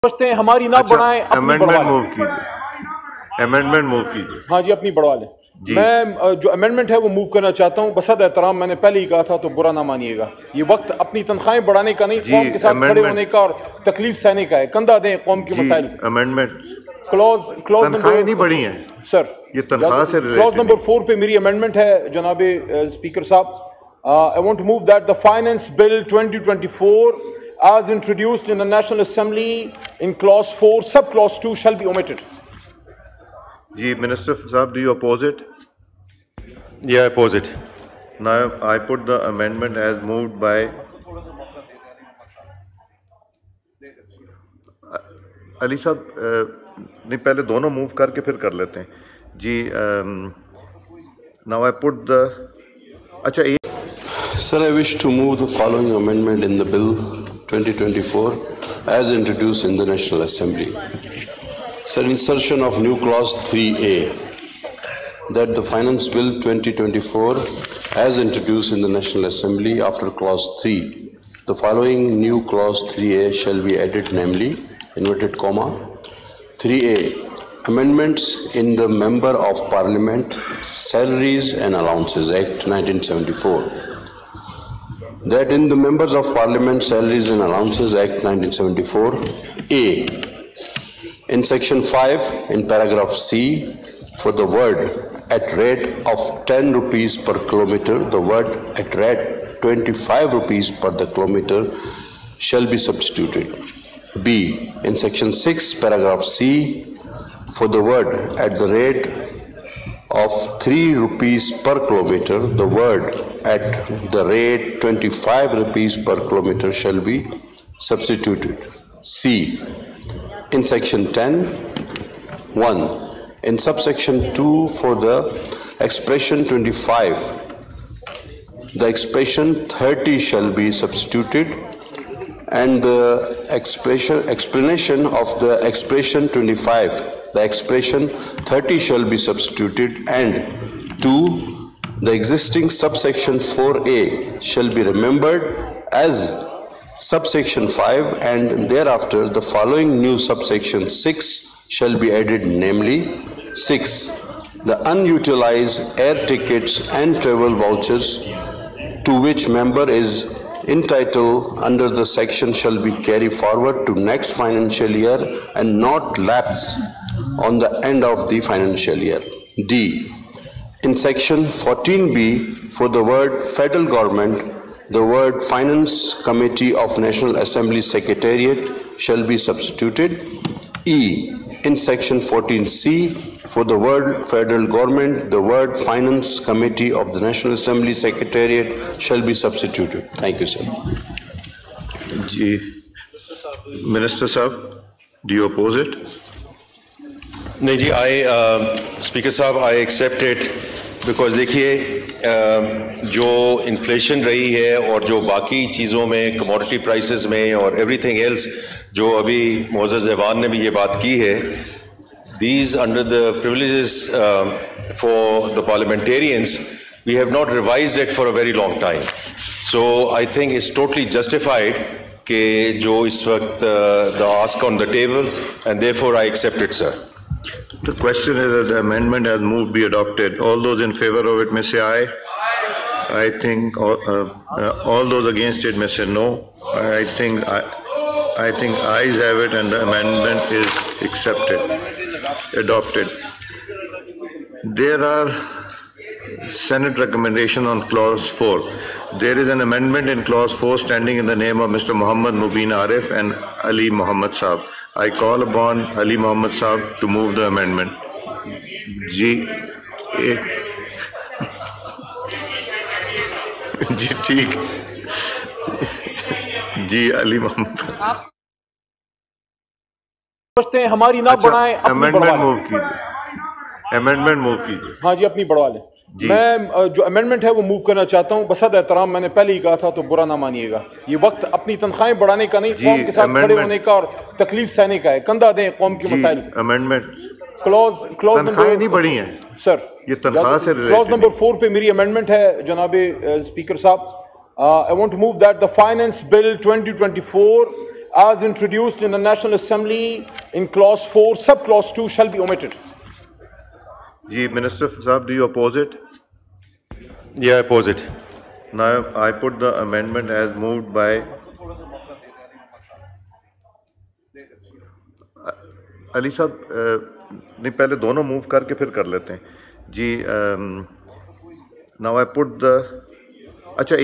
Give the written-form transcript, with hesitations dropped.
समझते हैं हमारी ना बढ़ाएं, अमेंडमेंट मूव कीजिए, अमेंडमेंट मूव कीजिए। हाँ जी, अपनी बढ़वा लें। मैं जो अमेंडमेंट है वो मूव करना चाहता हूँ। बसद एहतराम, मैंने पहले ही कहा था तो बुरा ना मानिएगा। ये वक्त अपनी तनख्वाहें बढ़ाने का नहीं, कौम के साथ खड़े होने का और तकलीफ सहने का है। कंधा दें कौम के मसाइल। अमेंडमेंट क्लॉज नंबर नहीं बढ़ी है सर, ये तनख्वाह से क्लॉज नंबर 4 पे मेरी अमेंडमेंट है जनाब स्पीकर साहब। I want to move that the finance bill 2024 as introduced in the National Assembly in clause 4 sub clause 2 shall be omitted. जी, Minister Saab, do you oppose it? Yeah, I oppose it. Now I put the amendment as moved by Ali साहब। नहीं, पहले दोनों move करके फिर कर लेते हैं जी। नाउ आई पुट द अच्छा Sir, I wish to move the following amendment in the bill 2024 as introduced in the National Assembly. Sir, insertion of new clause 3A, that the Finance Bill 2024 as introduced in the National Assembly after clause 3, the following new clause 3A shall be added, namely, inverted comma, 3A, amendments in the Member of Parliament Salaries and Allowances Act 1974. That in the Members of Parliament Salaries and Allowances Act 1974, A, in section 5, in paragraph C, for the word at rate of 10 rupees per kilometer, the word at rate 25 rupees per the kilometer shall be substituted. B, in section 6, paragraph C, for the word at the rate of 3 rupees per kilometer, the word at the rate 25 rupees per kilometer shall be substituted. C, in section 10, 1, in subsection 2, for the expression 25, the expression 30 shall be substituted, and the explanation of the expression 25, the expression 30 shall be substituted, and 2, the existing subsection 4A shall be remembered as subsection 5, and thereafter the following new subsection 6 shall be added, namely 6, the unutilized air tickets and travel vouchers to which member is entitled under the section shall be carried forward to next financial year and not lapse on the end of the financial year. D, in section 14B, for the word federal government, the word Finance Committee of National Assembly Secretariat shall be substituted. E, in section 14C, for the word federal government, the word Finance Committee of the National Assembly Secretariat shall be substituted. Thank you, sir. जी, Minister Saab, do you oppose it? नहीं जी, speaker साहब, I accept it because देखिए जो inflation रही है और जो बाकी चीज़ों में कमोडिटी प्राइसेस में और एवरीथिंग एल्स जो अभी मोअज़्ज़ज़ ऐवान ने भी ये बात की है, these under the privileges for the parliamentarians, we have not revised it for a very long time. So I think it's totally justified कि जो इस वक्त the ask on the table, and therefore I accept it, sir. The question is that the amendment has moved be adopted. All those in favor of it may say aye. I think all those against it may say no. I think ayes have it, and the amendment is adopted. There are Senate recommendation on clause 4. There is an amendment in clause 4 standing in the name of Mr. Muhammad Mubin Arif and Ali Muhammad Saab. I call upon Ali Muhammad Saab to move the amendment. जी ठीक जी, अली मोहम्मद समझते हैं हमारी ना बढ़ाएं, amendment move कीजिए, amendment move कीजिए। हाँ जी, अपनी बढ़वा लें। मैं जो अमेंडमेंट है वो मूव करना चाहता हूँ। बसद एहतराम, मैंने पहले ही कहा था तो बुरा ना मानिएगा। ये वक्त अपनी तनख्वाहें बढ़ाने का नहीं, कौम के साथ खड़े होने का और तकलीफ सहने का है। कंधा दें कौम के मसाइल। अमेंडमेंट क्लॉज नंबर नहीं बढ़ी है सर, ये तनख्वाह से क्लॉज नंबर 4 पे मेरी अमेंडमेंट है जनाब स्पीकर साहब। I want to move that the finance bill 2024 as introduced in the National Assembly in clause 4, sub-clause 2 shall be omitted. Ji, Minister Saab, do you oppose it? Yeah, I oppose it. Now I put the amendment as moved by Ali साहब, नहीं पहले दोनों move करके फिर कर लेते हैं जी. Now I put the अच्छा